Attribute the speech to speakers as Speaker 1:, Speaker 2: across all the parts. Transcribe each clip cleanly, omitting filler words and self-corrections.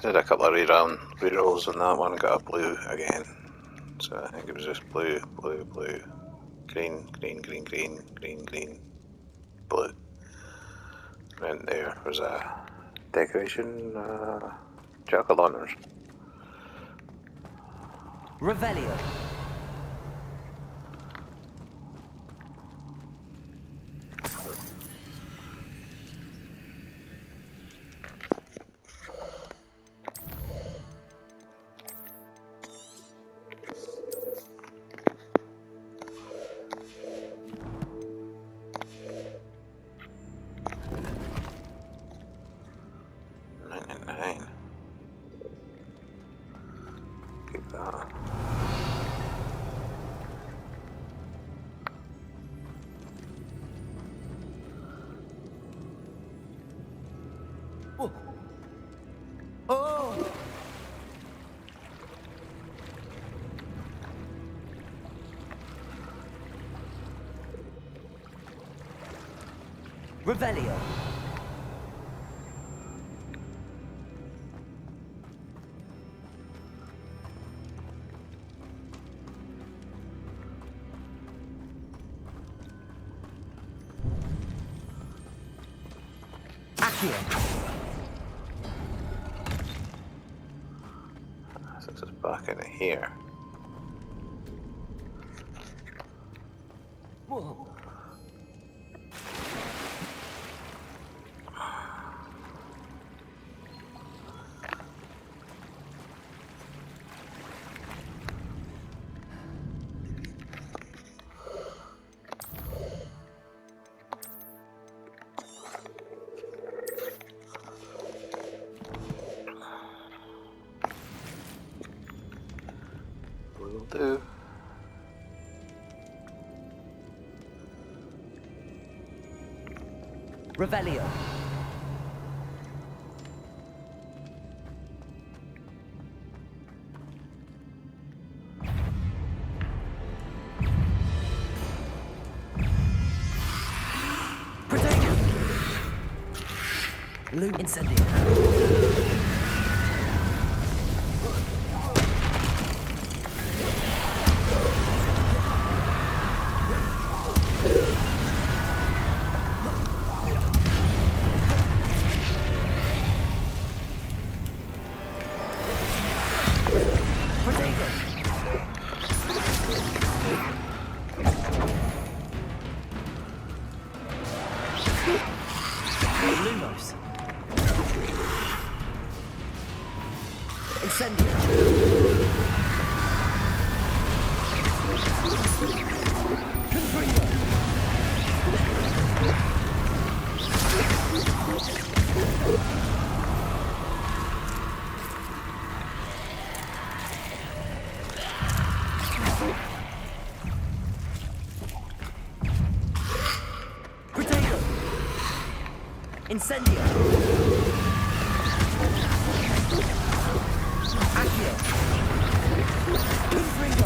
Speaker 1: did a couple of rerolls on that one, got a blue again. So I think it was just blue, blue, blue, green, green, green, green, green, green, blue. And there was a decoration, jack-o'-lanterns.
Speaker 2: Revelio.
Speaker 1: Keep that.
Speaker 2: Oh. Oh. Revelio.
Speaker 1: Since it's back in here.
Speaker 2: Whoa.
Speaker 1: Will do.
Speaker 2: Revelio. Protect. Loot incendio. Lumos. Incendio. Confringo. Potato. Incendio. Accio. Confringo.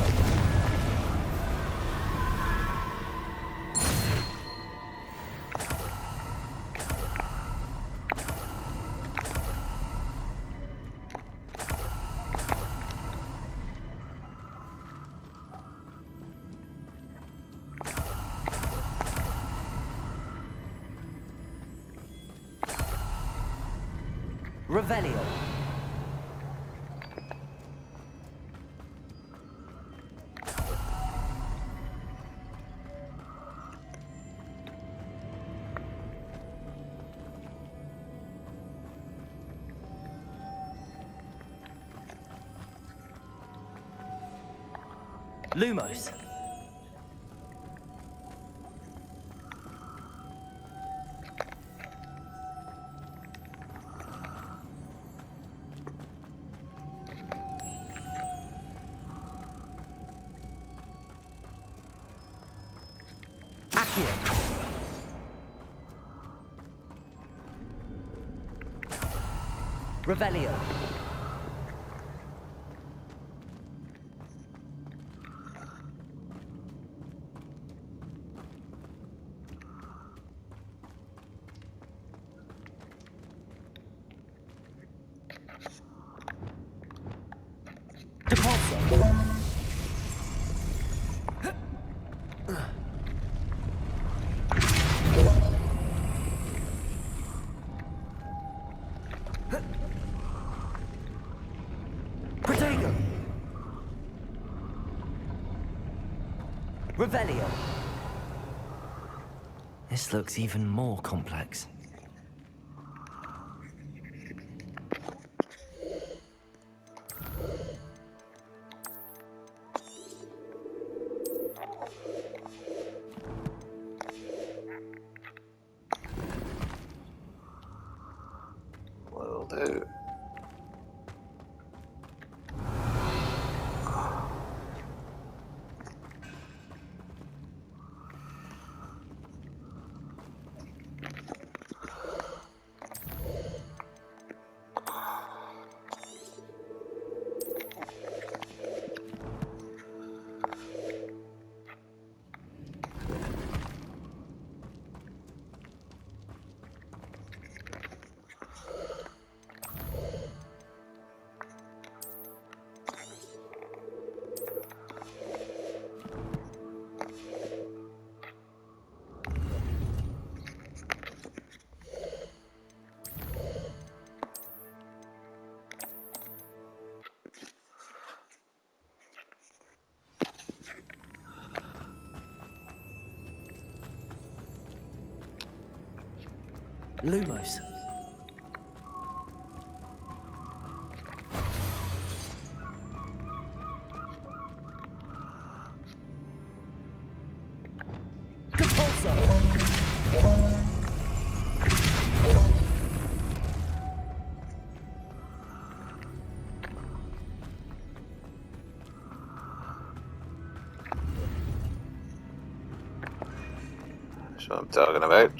Speaker 2: Revelio. Lumos. Accio. Revelio. Revelio. This looks even more complex.
Speaker 1: Will do.
Speaker 2: Lumos. Compulso.
Speaker 1: That's what I'm talking about.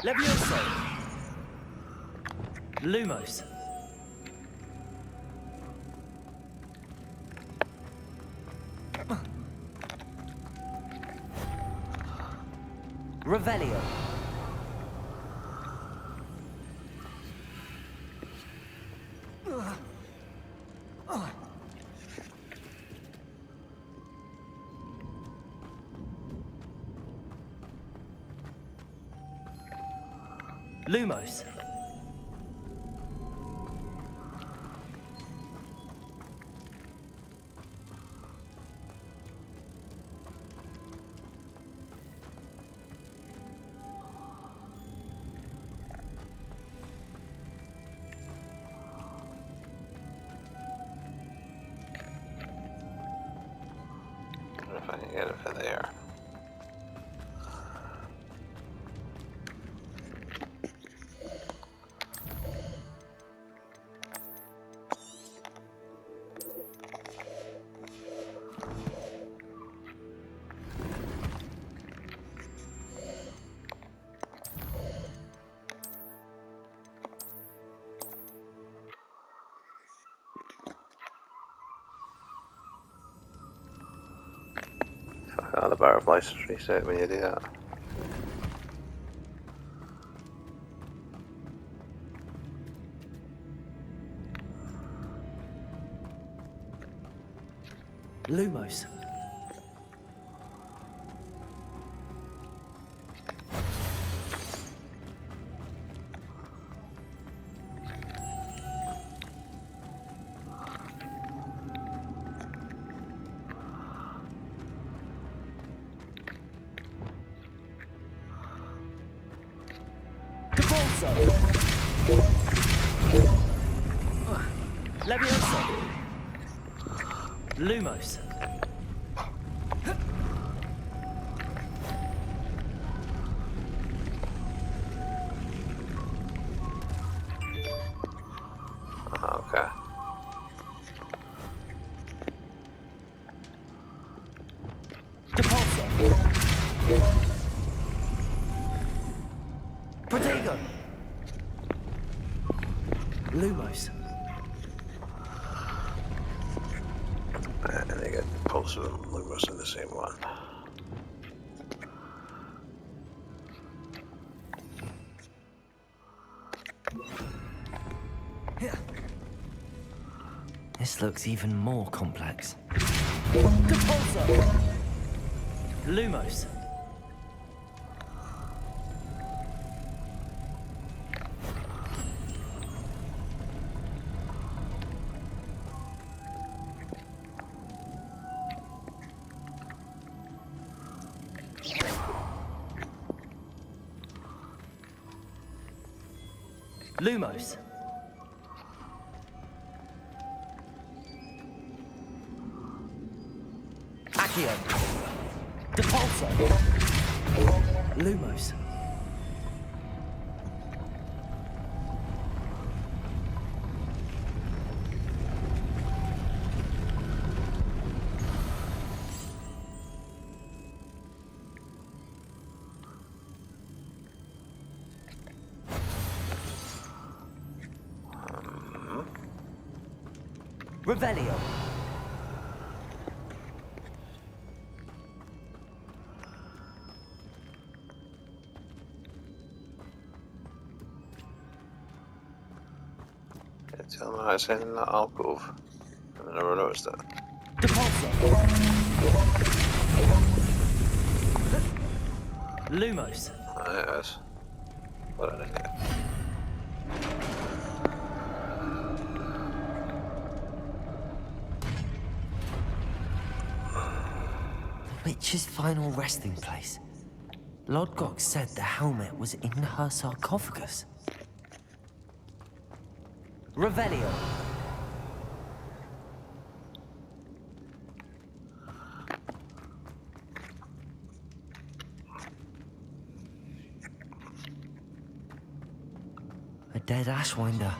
Speaker 2: Levioso. Lumos. Revelio. Lumos.
Speaker 1: If I can get it for there. Oh, the bar of license reset when you do that.
Speaker 2: Lumos. Compulso. Levioso. Lumos.
Speaker 1: Okay.
Speaker 2: Compulso. Protego. Lumos.
Speaker 1: And they get Pulsar and Lumos in the same one.
Speaker 2: This looks even more complex. Compulso. Lumos. Lumos. Accio. Depulso. Lumos. Revelio.
Speaker 1: Tell me it's in that alcove. I never noticed it.
Speaker 2: Depulso. Lumos.
Speaker 1: There it is. What an idiot.
Speaker 2: The witch's final resting place. Lodgok said the helmet was in her sarcophagus. Revelio. A dead Ashwinder.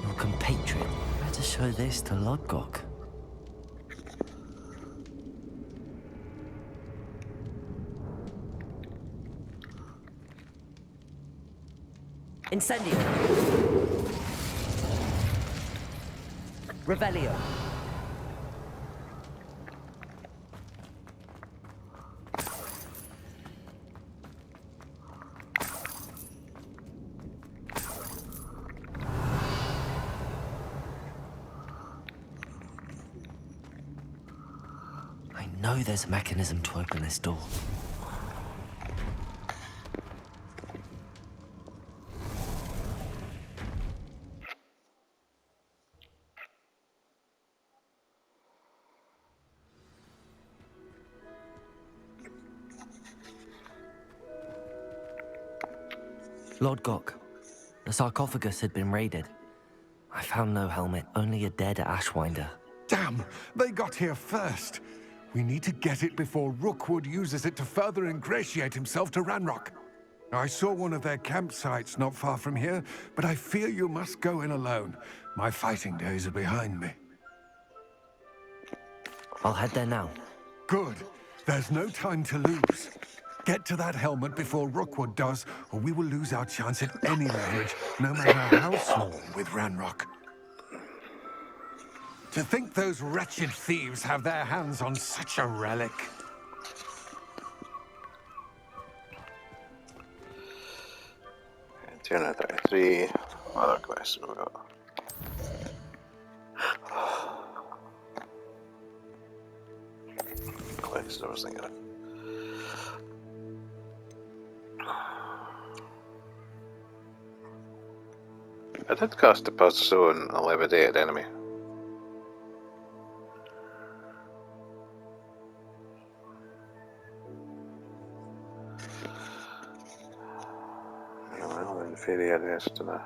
Speaker 2: Your compatriot. Better show this to Lodgok. Incendio. Revelio. I know there's a mechanism to open this door. Lodgok, the sarcophagus had been raided. I found no helmet, only a dead Ashwinder.
Speaker 3: Damn! They got here first. We need to get it before Rookwood uses it to further ingratiate himself to Ranrock. I saw one of their campsites not far from here, but I fear you must go in alone. My fighting days are behind me.
Speaker 2: I'll head there now.
Speaker 3: Good. There's no time to lose. Get to that helmet before Rookwood does, or we will lose our chance at any leverage, no matter how small, with Ranrock. To think those wretched thieves have their hands on such a relic.
Speaker 1: 233. Other quests we got. Quest I was thinking of. I did cast a puzzle on a levitated enemy. Well, in fairy areas to the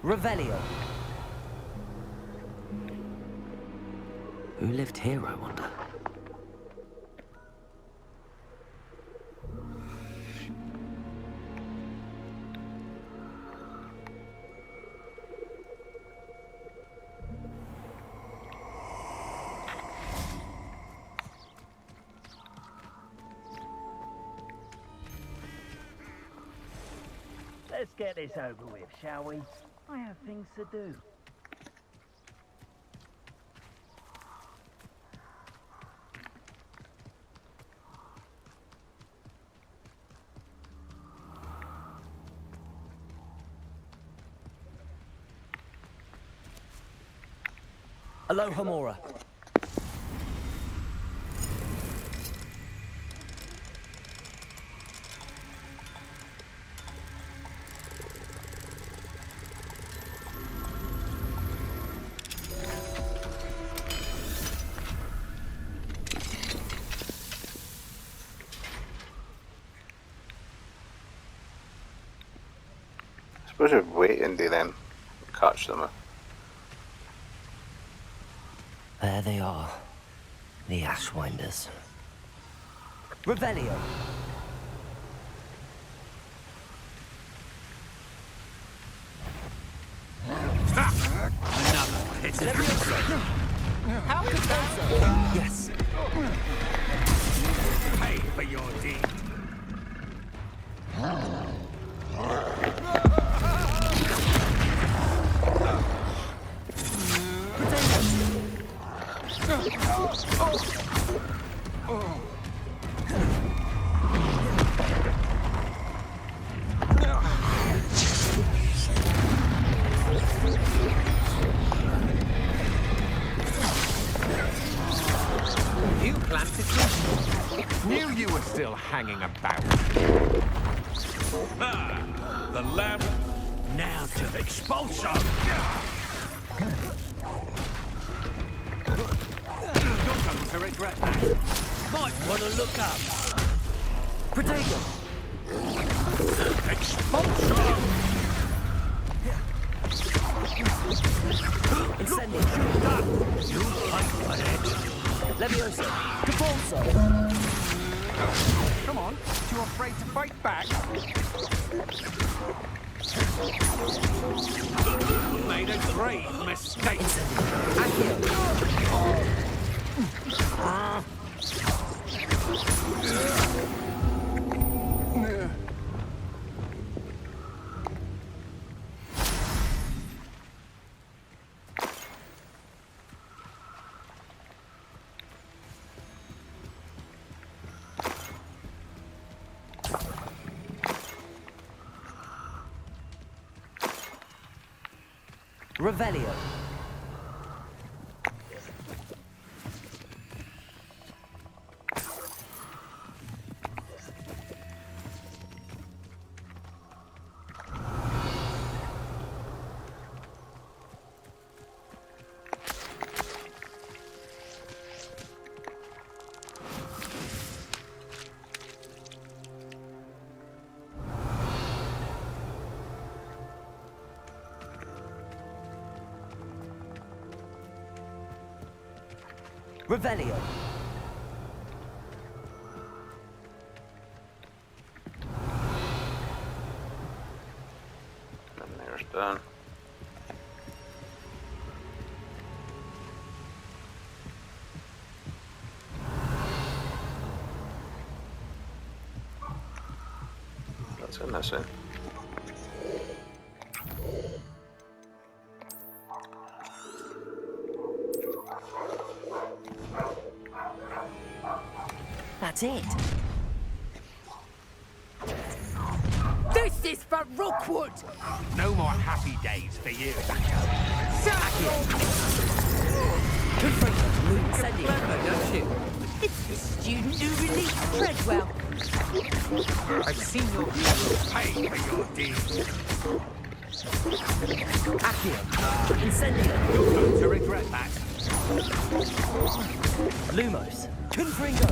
Speaker 2: Revelio. Who lived here, I wonder?
Speaker 4: Let's get this over with, shall we? I have things to do.
Speaker 2: Aloha Mora.
Speaker 1: I suppose you'd wait and then catch them.
Speaker 2: There they are. The Ashwinders. Revelio.
Speaker 5: Another hit.
Speaker 2: How could that? Yes.
Speaker 5: Pay for your deed.
Speaker 6: You planted me. Knew you were still hanging about.
Speaker 5: Ah, the lamb. Now to expulso. You're going to regret that. Might want to look up.
Speaker 2: Protego.
Speaker 5: Expulso.
Speaker 2: Incendio.
Speaker 5: You fight for it.
Speaker 2: Levioso. Capulso.
Speaker 6: Come on, too afraid to fight back?
Speaker 5: Made a grave mistake.
Speaker 2: Accio. Revelio. Revelio.
Speaker 1: And there's done. That's in this in.
Speaker 2: That's it.
Speaker 7: This is for Rookwood!
Speaker 6: No more happy days for you.
Speaker 2: Incendio.
Speaker 6: Clever, don't you?
Speaker 7: It's the student who released Treadwell.
Speaker 6: I've seen your pay for your deeds.
Speaker 2: Accio. Incendio.
Speaker 6: You're going to regret that.
Speaker 2: Lumos. Confringo.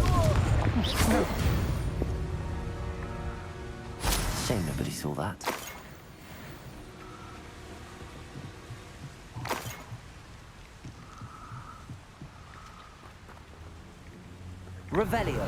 Speaker 2: Shame nobody saw that. Revelio.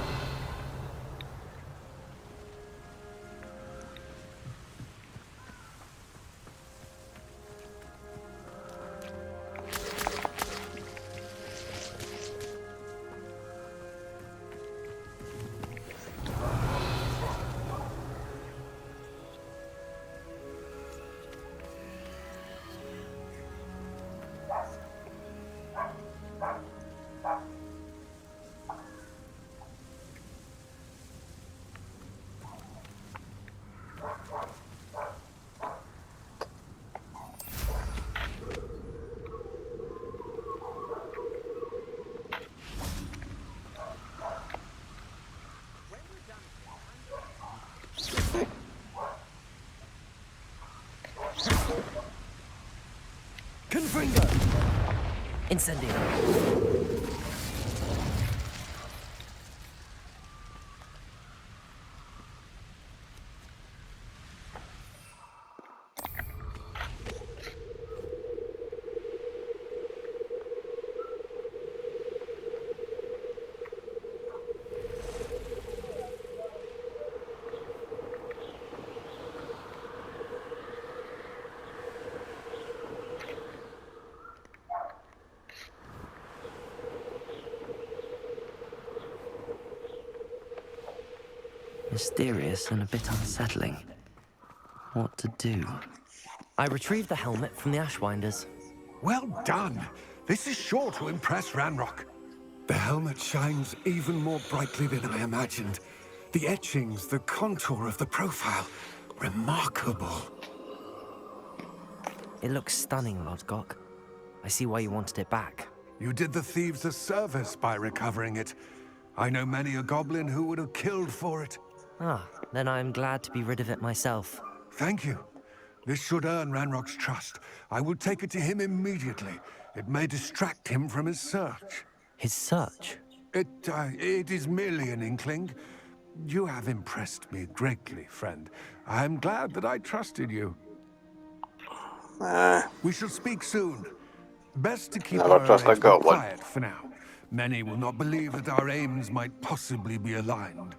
Speaker 3: Confringo!
Speaker 2: Incendio. Mysterious and a bit unsettling. What to do? I retrieved the helmet from the Ashwinders.
Speaker 3: Well done. This is sure to impress Ranrock. The helmet shines even more brightly than I imagined. The etchings, the contour of the profile. Remarkable.
Speaker 2: It looks stunning, Lodgok. I see why you wanted it back.
Speaker 3: You did the thieves a service by recovering it. I know many a goblin who would have killed for it.
Speaker 2: Ah, then I'm glad to be rid of it myself.
Speaker 3: Thank you. This should earn Ranrock's trust. I will take it to him immediately. It may distract him from his search.
Speaker 2: His search?
Speaker 3: It is merely an inkling. You have impressed me greatly, friend. I am glad that I trusted you. We shall speak soon. Best to keep
Speaker 1: Never
Speaker 3: our
Speaker 1: trust a
Speaker 3: arrangement
Speaker 1: goblin.
Speaker 3: quiet for now. Many will not believe that our aims might possibly be aligned.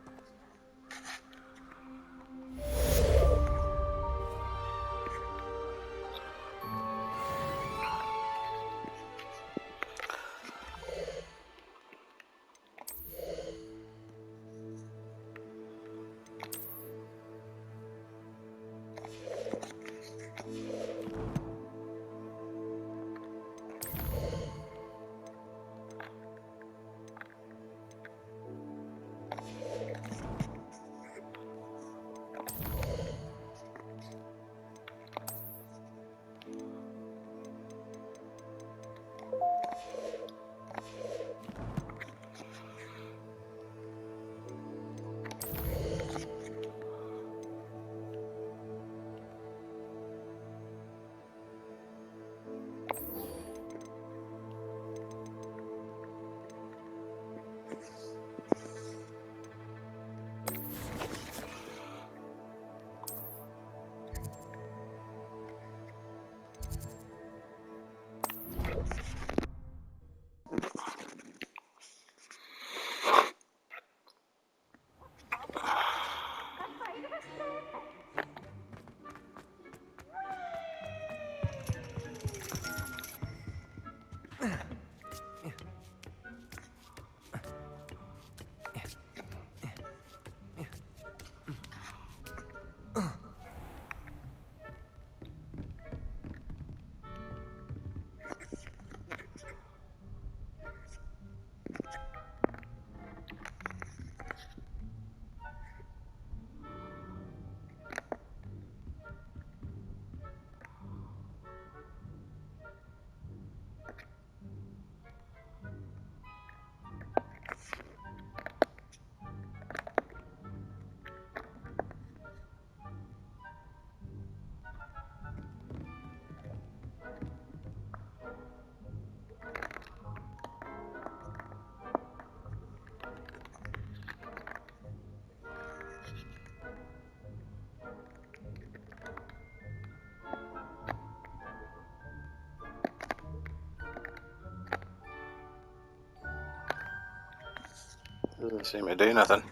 Speaker 1: Doesn't seem to do nothing.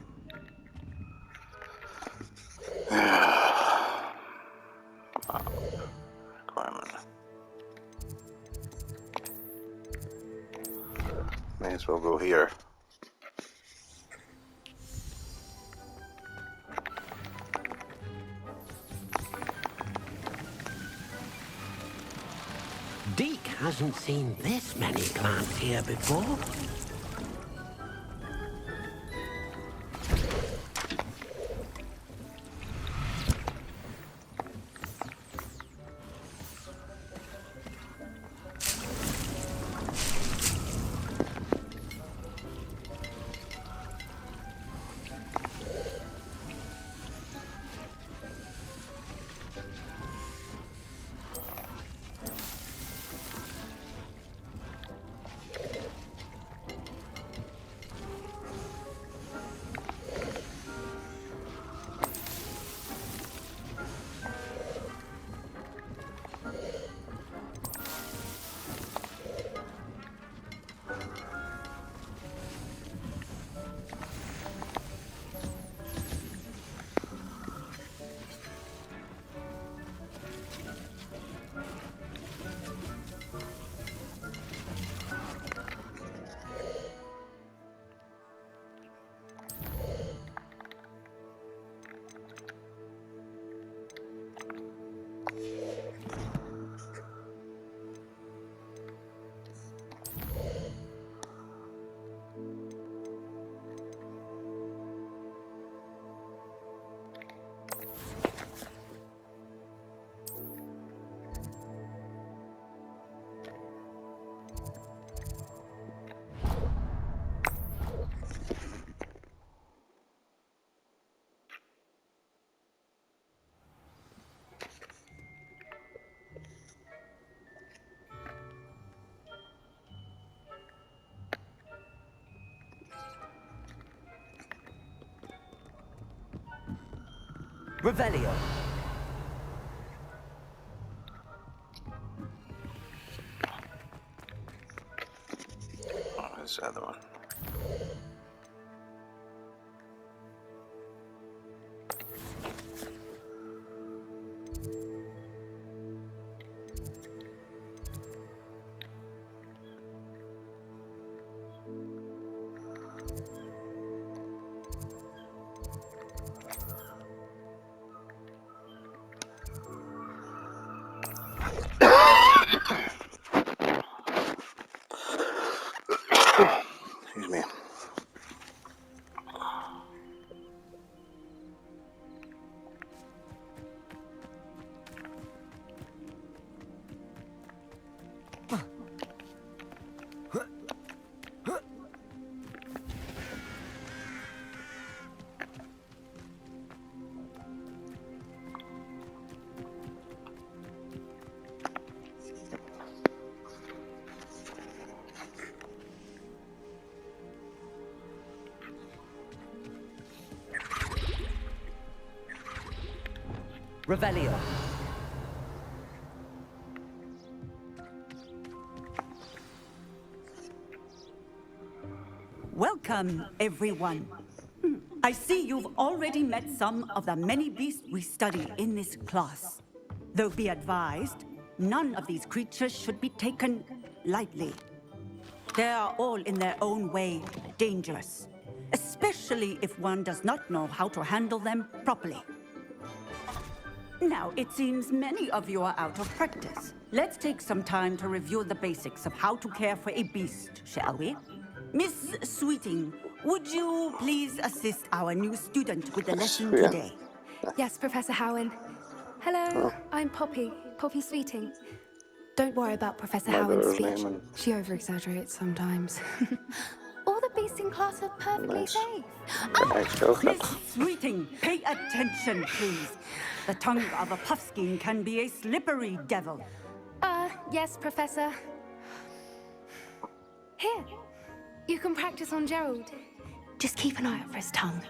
Speaker 1: Requirement. May as well go here.
Speaker 8: Deke hasn't seen this many plants here before.
Speaker 2: Revelio.
Speaker 1: Oh, there's the other one. Excuse me.
Speaker 2: Revelio.
Speaker 9: Welcome, everyone. I see you've already met some of the many beasts we study in this class. Though be advised, none of these creatures should be taken lightly. They are all in their own way dangerous, especially if one does not know how to handle them properly. Now, it seems many of you are out of practice. Let's take some time to review the basics of how to care for a beast, shall we? Miss Sweeting, would you please assist our new student with the lesson today?
Speaker 10: Yes, Professor Howin. Hello, I'm Poppy Sweeting. Don't worry about Professor Howin's speech. She over-exaggerates sometimes. All the beasts in class are perfectly safe.
Speaker 9: Miss Sweeting, pay attention, please. The tongue of a puffskein can be a slippery devil.
Speaker 10: Yes, Professor. Here, you can practice on Gerald. Just keep an eye out for his tongue.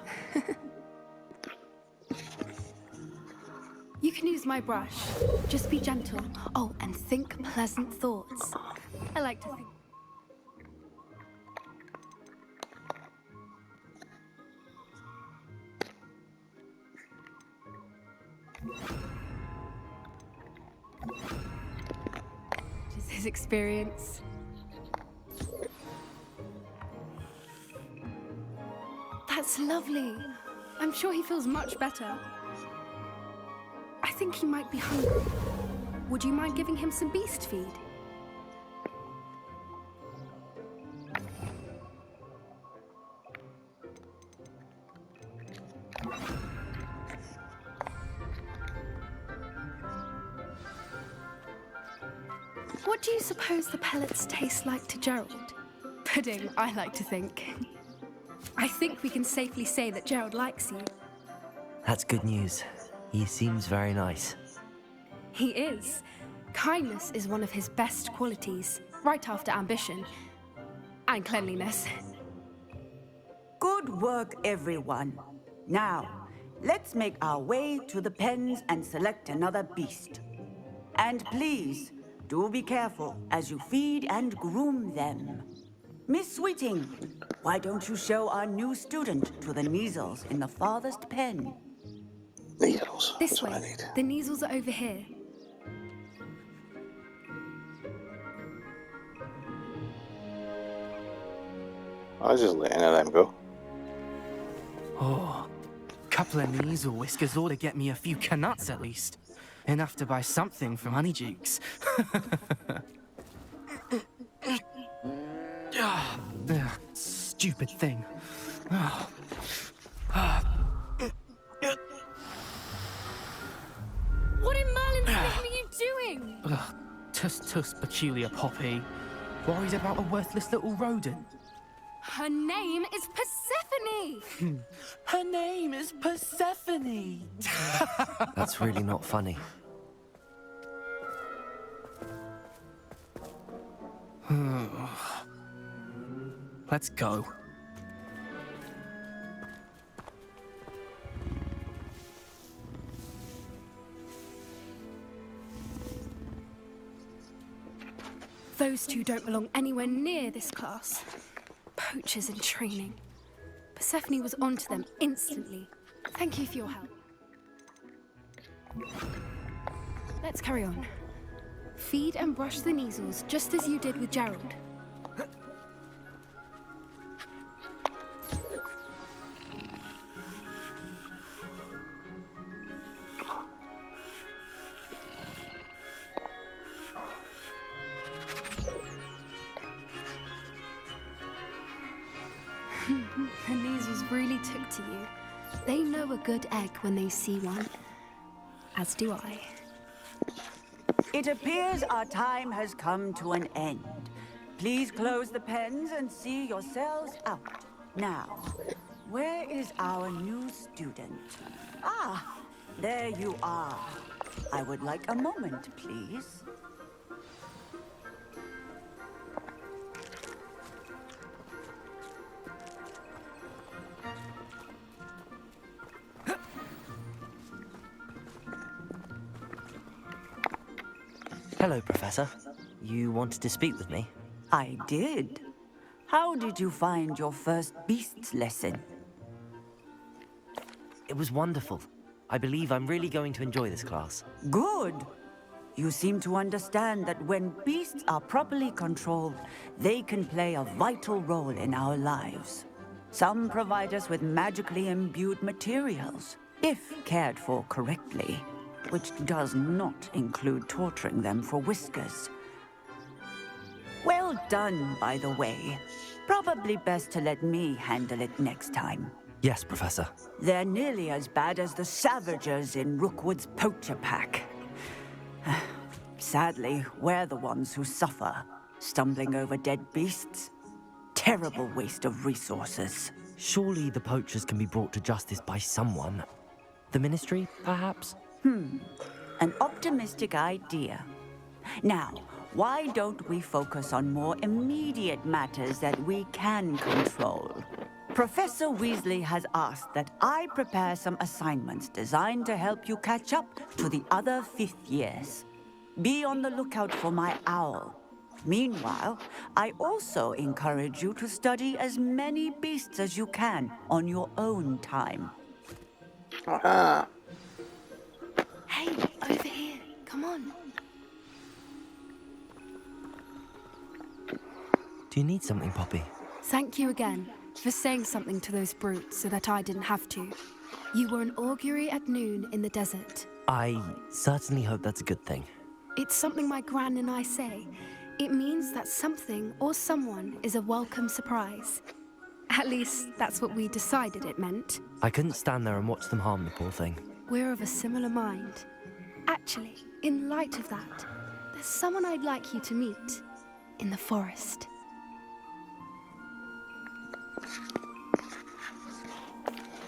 Speaker 10: You can use my brush. Just be gentle. Oh, and think pleasant thoughts. I like to think. Just his experience. That's lovely. I'm sure he feels much better. I think he might be hungry. Would you mind giving him some beast feed? What do you suppose the pellets taste like to Gerald? Pudding, I like to think. I think we can safely say that Gerald likes you.
Speaker 2: That's good news. He seems very nice.
Speaker 10: He is. Kindness is one of his best qualities, right after ambition. And cleanliness.
Speaker 9: Good work, everyone. Now, let's make our way to the pens and select another beast. And please, do be careful as you feed and groom them. Miss Sweeting, why don't you show our new student to the Neasels in the farthest pen?
Speaker 1: Needles.
Speaker 10: This
Speaker 1: That's
Speaker 10: way.
Speaker 1: what I need.
Speaker 10: The Neasels are over here.
Speaker 1: I was just letting them go.
Speaker 11: Oh, couple of Neasel whiskers ought to get me a few canuts at least. Enough to buy something from Honeydukes. Stupid thing.
Speaker 10: What in Merlin's name are you doing?
Speaker 11: Tuss peculiar Poppy. Worried about a worthless little rodent.
Speaker 10: Her name is Persephone!
Speaker 11: Her name is Persephone!
Speaker 2: That's really not funny.
Speaker 11: Let's go.
Speaker 10: Those two don't belong anywhere near this class. Poachers in training. Persephone was onto them instantly. Thank you for your help. Let's carry on. Feed and brush the Neasels just as you did with Gerald. The Neasels really took to you. They know a good egg when they see one. As do I.
Speaker 9: It appears our time has come to an end. Please close the pens and see yourselves out. Now, where is our new student? Ah, there you are. I would like a moment, please.
Speaker 2: Hello, Professor. You wanted to speak with me?
Speaker 9: I did. How did you find your first beasts lesson?
Speaker 2: It was wonderful. I believe I'm really going to enjoy this class.
Speaker 9: Good. You seem to understand that when beasts are properly controlled, they can play a vital role in our lives. Some provide us with magically imbued materials, if cared for correctly, which does not include torturing them for whiskers. Well done, by the way. Probably best to let me handle it next time.
Speaker 2: Yes, Professor.
Speaker 9: They're nearly as bad as the Savagers in Rookwood's poacher pack. Sadly, we're the ones who suffer, stumbling over dead beasts. Terrible waste of resources.
Speaker 2: Surely the poachers can be brought to justice by someone. The Ministry, perhaps?
Speaker 9: An optimistic idea. Now, why don't we focus on more immediate matters that we can control? Professor Weasley has asked that I prepare some assignments designed to help you catch up to the other fifth years. Be on the lookout for my owl. Meanwhile, I also encourage you to study as many beasts as you can on your own time.
Speaker 10: Hey, over here. Come on.
Speaker 2: Do you need something, Poppy?
Speaker 10: Thank you again for saying something to those brutes so that I didn't have to. You were an augury at noon in the desert.
Speaker 2: I certainly hope that's a good thing.
Speaker 10: It's something my gran and I say. It means that something or someone is a welcome surprise. At least, that's what we decided it meant.
Speaker 2: I couldn't stand there and watch them harm the poor thing.
Speaker 10: We're of a similar mind. Actually, in light of that, there's someone I'd like you to meet in the forest.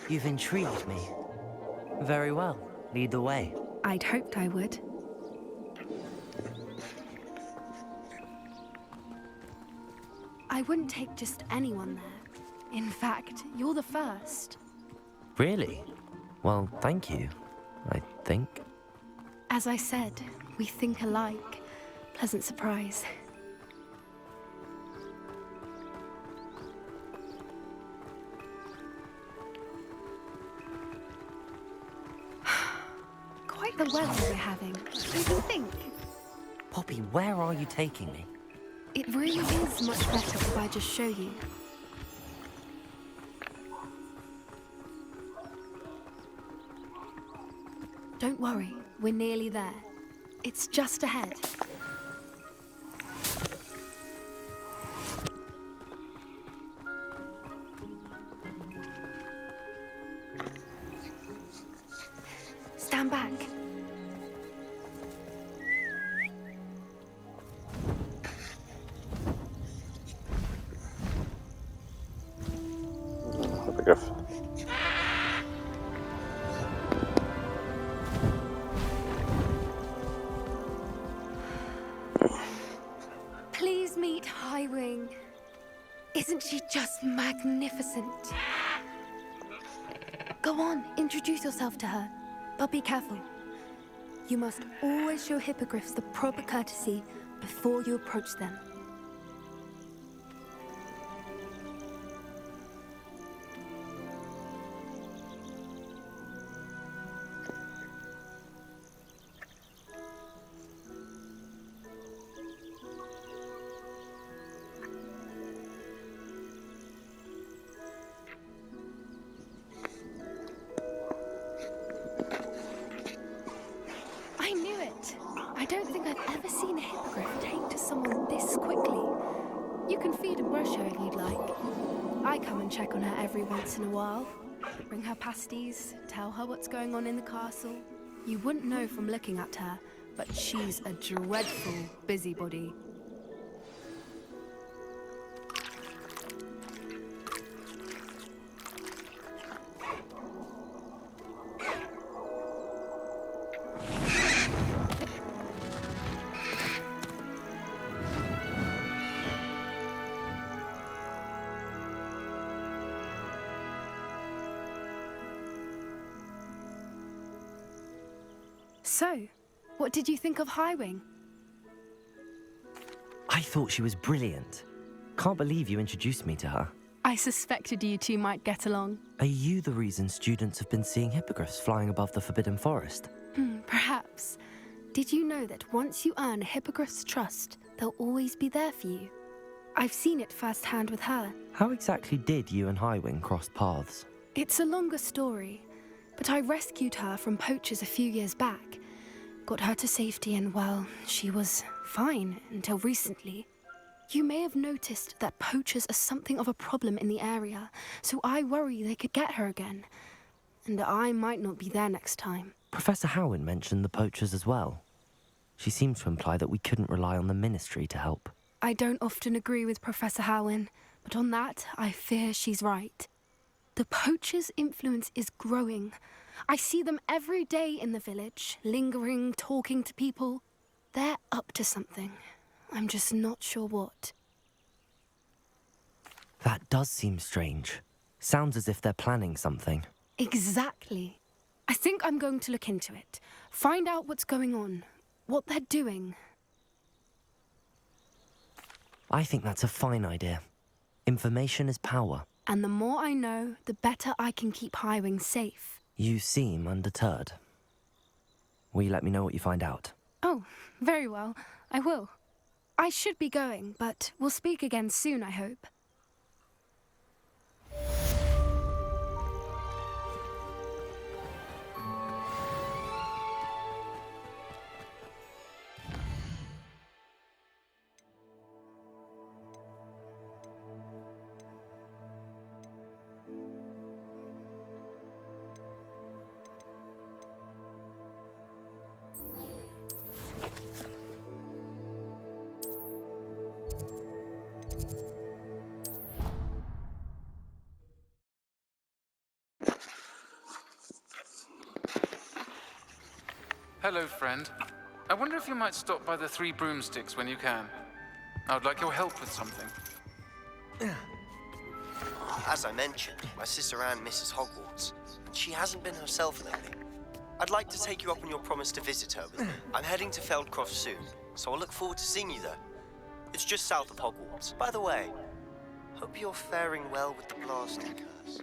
Speaker 2: You've intrigued me. Very well. Lead the way.
Speaker 10: I'd hoped I would. I wouldn't take just anyone there. In fact, you're the first.
Speaker 2: Really? Well, thank you, I think.
Speaker 10: As I said, we think alike. Pleasant surprise. Quite the weather we're having, don't you think?
Speaker 2: Poppy, where are you taking me?
Speaker 10: It really is much better if I just show you. Don't worry, we're nearly there. It's just ahead. Stand back.
Speaker 1: Hippogriff.
Speaker 10: Please meet Highwing. Isn't she just magnificent? Go on, introduce yourself to her. But be careful. You must always show hippogriffs the proper courtesy before you approach them. I knew it! I don't think I've ever seen a hippogriff take to someone this quickly. You can feed and brush her if you'd like. I come and check on her every once in a while. Bring her pasties, tell her what's going on in the castle. You wouldn't know from looking at her, but she's a dreadful busybody. So, what did you think of Highwing?
Speaker 2: I thought she was brilliant. Can't believe you introduced me to her.
Speaker 10: I suspected you two might get along.
Speaker 2: Are you the reason students have been seeing hippogriffs flying above the Forbidden Forest?
Speaker 10: Perhaps. Did you know that once you earn a hippogriff's trust, they'll always be there for you? I've seen it firsthand with her.
Speaker 2: How exactly did you and Highwing cross paths?
Speaker 10: It's a longer story, but I rescued her from poachers a few years back. Got her to safety and, well, she was fine until recently. You may have noticed that poachers are something of a problem in the area, so I worry they could get her again. And I might not be there next time.
Speaker 2: Professor Howin mentioned the poachers as well. She seemed to imply that we couldn't rely on the Ministry to help.
Speaker 10: I don't often agree with Professor Howin, but on that, I fear she's right. The poachers' influence is growing. I see them every day in the village, lingering, talking to people. They're up to something. I'm just not sure what.
Speaker 2: That does seem strange. Sounds as if they're planning something.
Speaker 10: Exactly. I think I'm going to look into it. Find out what's going on, what they're doing.
Speaker 2: I think that's a fine idea. Information is power.
Speaker 10: And the more I know, the better I can keep Highwing safe.
Speaker 2: You seem undeterred. Will you let me know what you find out?
Speaker 10: Oh, very well. I will. I should be going, but we'll speak again soon, I hope.
Speaker 12: Hello, friend. I wonder if you might stop by the Three Broomsticks when you can. I would like your help with something.
Speaker 13: As I mentioned, my sister Anne misses Hogwarts. She hasn't been herself lately. I'd like to take you up on your promise to visit her with me. I'm heading to Feldcroft soon, so I'll look forward to seeing you there. It's just south of Hogwarts. By the way, hope you're faring well with the blasting curse.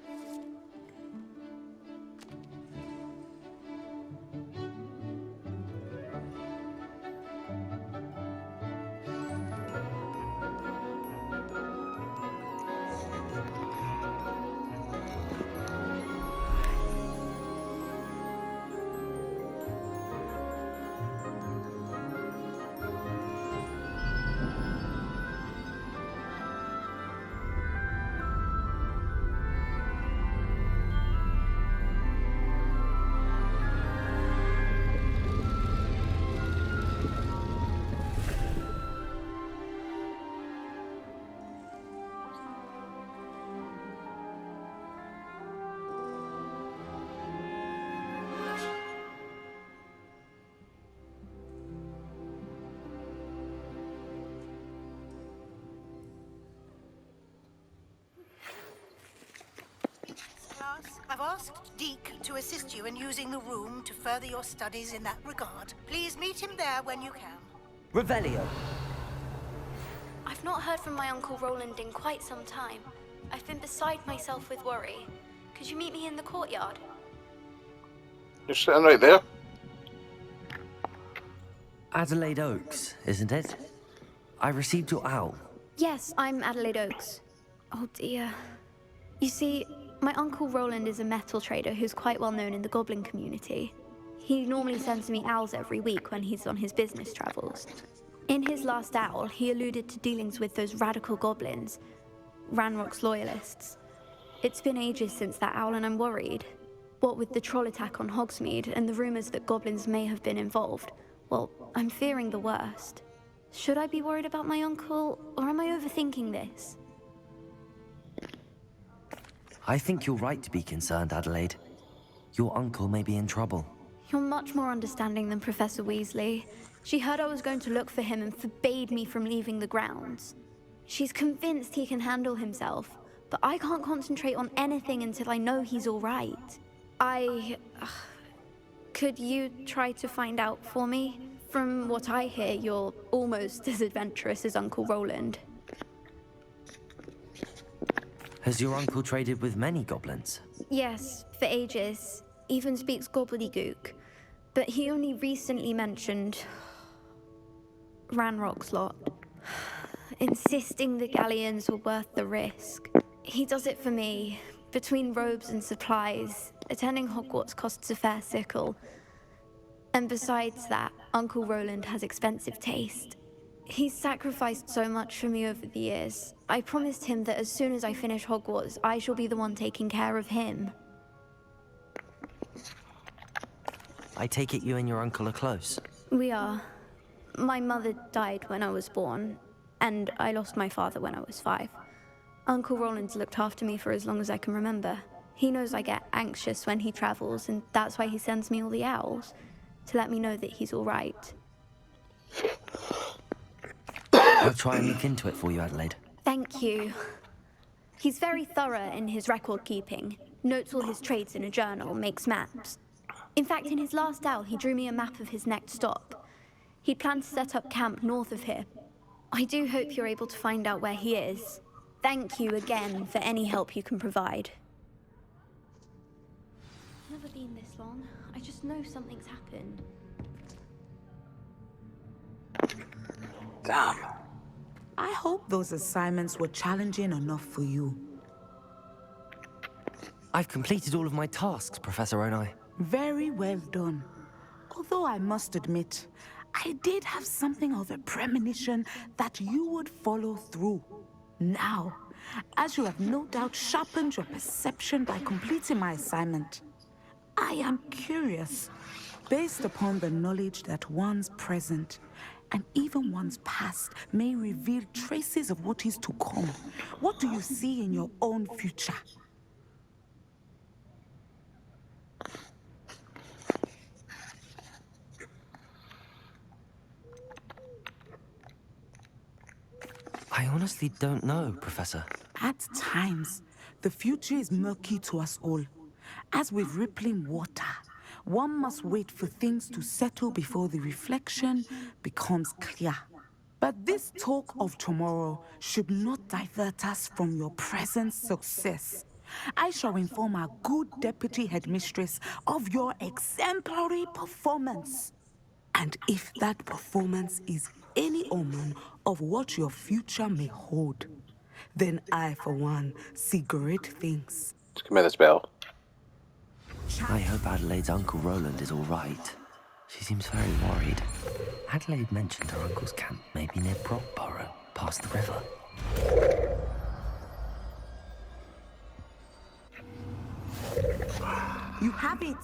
Speaker 14: I've asked Deke to assist you in using the room to further your studies in that regard. Please meet him there when you can.
Speaker 2: Revelio.
Speaker 15: I've not heard from my Uncle Roland in quite some time. I've been beside myself with worry. Could you meet me in the courtyard?
Speaker 1: You're sitting right there.
Speaker 2: Adelaide Oaks, isn't it? I received your owl.
Speaker 15: Yes, I'm Adelaide Oaks. Oh dear. You see, my Uncle Roland is a metal trader who's quite well known in the goblin community. He normally sends me owls every week when he's on his business travels. In his last owl, he alluded to dealings with those radical goblins, Ranrock's loyalists. It's been ages since that owl and I'm worried. What with the troll attack on Hogsmeade and the rumors that goblins may have been involved, well, I'm fearing the worst. Should I be worried about my uncle, or am I overthinking this?
Speaker 2: I think you're right to be concerned, Adelaide. Your uncle may be in trouble.
Speaker 15: You're much more understanding than Professor Weasley. She heard I was going to look for him and forbade me from leaving the grounds. She's convinced he can handle himself, but I can't concentrate on anything until I know he's all right. Could you try to find out for me? From what I hear, you're almost as adventurous as Uncle Roland.
Speaker 2: Has your uncle traded with many goblins?
Speaker 15: Yes, for ages. Even speaks gobbledygook. But he only recently mentioned Ranrock's lot, insisting the galleons were worth the risk. He does it for me. Between robes and supplies, attending Hogwarts costs a fair sickle. And besides that, Uncle Roland has expensive taste. He's sacrificed so much for me over the years. I promised him that as soon as I finish Hogwarts, I shall be the one taking care of him.
Speaker 2: I take it you and your uncle are close?
Speaker 15: We are. My mother died when I was born, and I lost my father when I was 5. Uncle Roland's looked after me for as long as I can remember. He knows I get anxious when he travels, and that's why he sends me all the owls, to let me know that he's all right.
Speaker 2: I'll try and look into it for you, Adelaide.
Speaker 15: Thank you. He's very thorough in his record keeping, notes all his trades in a journal, makes maps. In fact, in his last owl, he drew me a map of his next stop. He'd planned to set up camp north of here. I do hope you're able to find out where he is. Thank you again for any help you can provide. Never been this long. I just know something's happened.
Speaker 1: Damn.
Speaker 16: I hope those assignments were challenging enough for you.
Speaker 2: I've completed all of my tasks, Professor Onai.
Speaker 16: Very well done. Although I must admit, I did have something of a premonition that you would follow through. Now, as you have no doubt sharpened your perception by completing my assignment, I am curious, based upon the knowledge that one's present and even one's past may reveal traces of what is to come. What do you see in your own future?
Speaker 2: I honestly don't know, Professor.
Speaker 16: At times, the future is murky to us all. As with rippling water, one must wait for things to settle before the reflection becomes clear. But this talk of tomorrow should not divert us from your present success. I shall inform our good deputy headmistress of your exemplary performance. And if that performance is any omen of what your future may hold, then I, for one, see great things.
Speaker 1: Just give me the spell.
Speaker 2: I hope Adelaide's Uncle Roland is all right. She seems very worried. Adelaide mentioned her uncle's camp may be near Brockborough, past the river.
Speaker 16: You have it!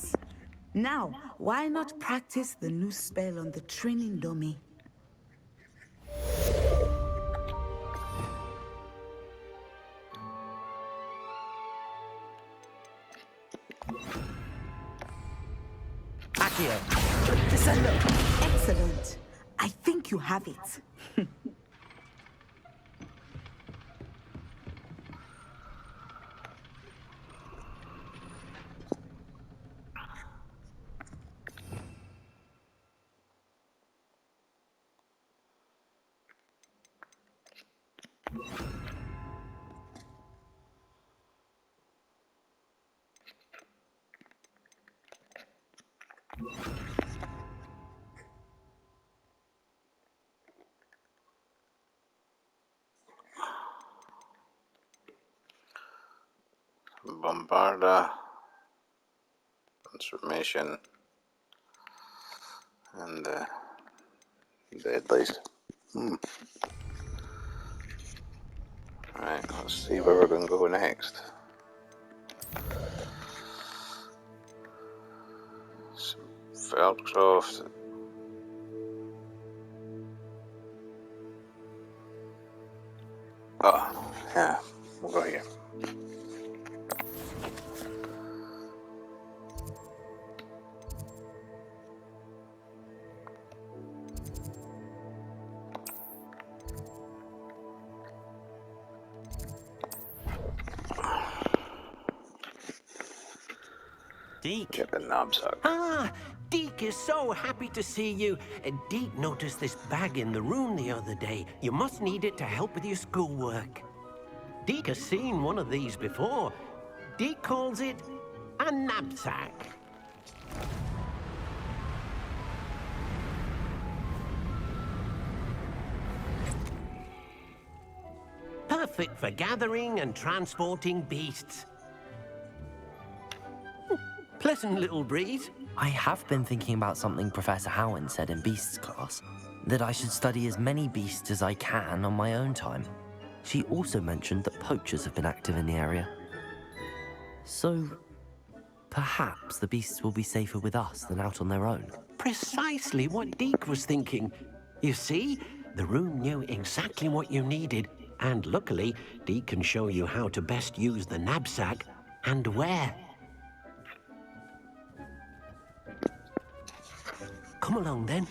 Speaker 16: Now, why not practice the new spell on the training dummy?
Speaker 2: Accio!
Speaker 16: Descendo! Excellent. I think you have it.
Speaker 1: Bombarda, transformation, and deadlies. Right, let's see where we're going to go next. Feldcroft. Oh, yeah, we'll go here.
Speaker 8: Deke.
Speaker 1: Get the knobsack.
Speaker 8: Ah, Deke is so happy to see you. Deke noticed this bag in the room the other day. You must need it to help with your schoolwork. Deke has seen one of these before. Deke calls it a knapsack. Perfect for gathering and transporting beasts. Pleasant little breeze.
Speaker 2: I have been thinking about something Professor Howin said in Beasts class, that I should study as many beasts as I can on my own time. She also mentioned that poachers have been active in the area. So, perhaps the beasts will be safer with us than out on their own.
Speaker 8: Precisely what Deke was thinking. You see, the room knew exactly what you needed, and luckily, Deke can show you how to best use the knapsack and where. Come along, then.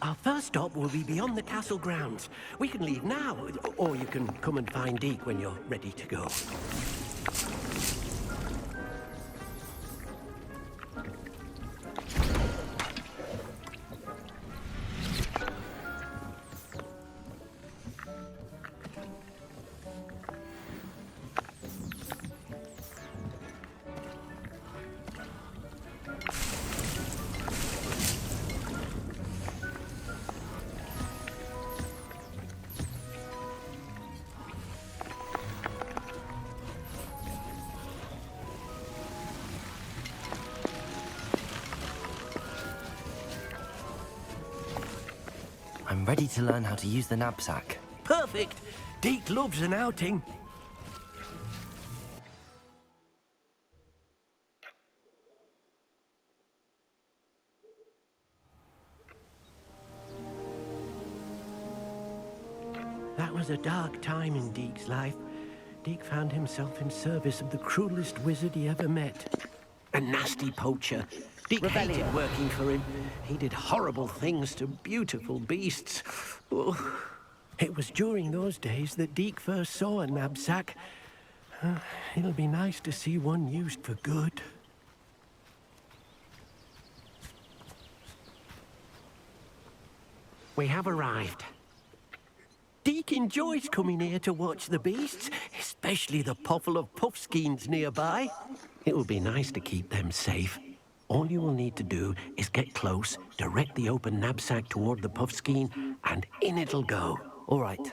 Speaker 8: Our first stop will be beyond the castle grounds. We can leave now, or you can come and find Deke when you're ready to go.
Speaker 2: I'm ready to learn how to use the knapsack.
Speaker 8: Perfect. Deke loves an outing. That was a dark time in Deke's life. Deke found himself in service of the cruelest wizard he ever met. A nasty poacher. Deke hated working for him. He did horrible things to beautiful beasts. Oh. It was during those days that Deke first saw a knapsack. It'll be nice to see one used for good. We have arrived. Deke enjoys coming here to watch the beasts, especially the potful of puffskeins nearby. It will be nice to keep them safe. All you will need to do is get close, direct the open knapsack toward the puffskein, and in it'll go.
Speaker 2: All right.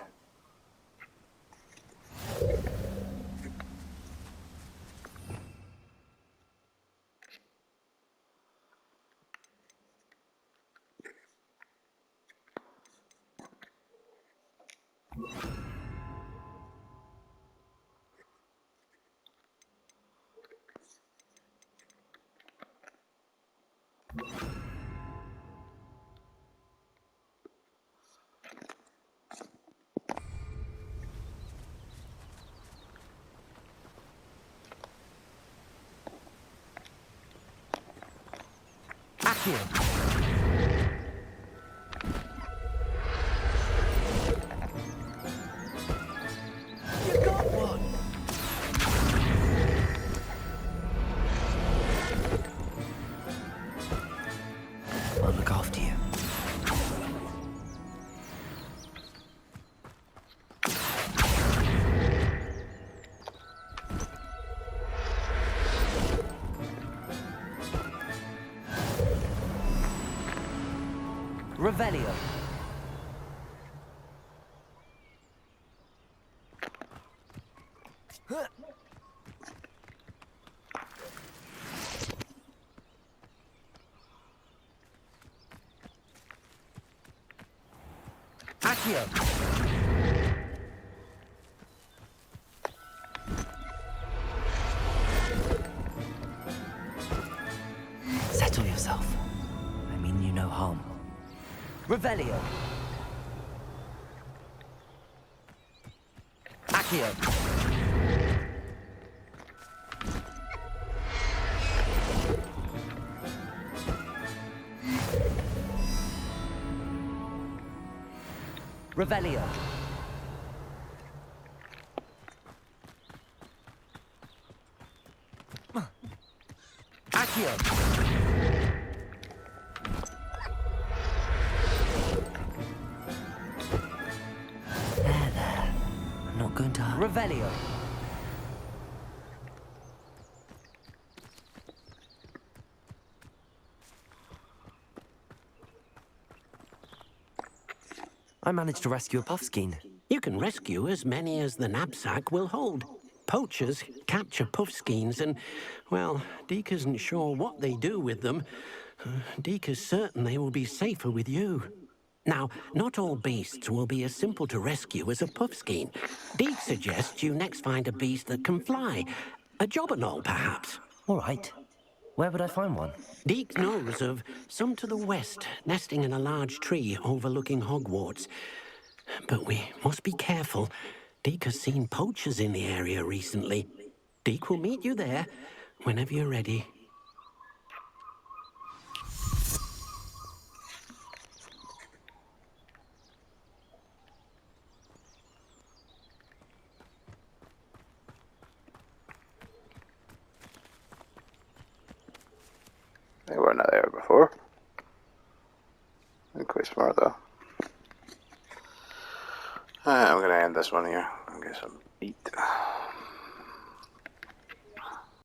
Speaker 8: You got one!
Speaker 2: I'll look after you.
Speaker 17: Revelio.
Speaker 8: Accio.
Speaker 2: Settle yourself. I mean you no harm.
Speaker 17: Revelio.
Speaker 8: Accio.
Speaker 17: Revelio.
Speaker 8: Accio.
Speaker 2: There. I'm not going to hurt.
Speaker 17: Revelio.
Speaker 2: I managed to rescue a puffskein.
Speaker 8: You can rescue as many as the knapsack will hold. Poachers capture puffskeins and, well, Deke isn't sure what they do with them. Deke is certain they will be safer with you. Now, not all beasts will be as simple to rescue as a puffskein. Deke suggests you next find a beast that can fly. A jobberknoll, perhaps.
Speaker 2: All right. Where would I find one?
Speaker 8: Deke knows of some to the west, nesting in a large tree overlooking Hogwarts. But we must be careful. Deke has seen poachers in the area recently. Deke will meet you there whenever you're ready.
Speaker 1: They weren't there before. They're quite smart though. I'm gonna end this one here and get some meat.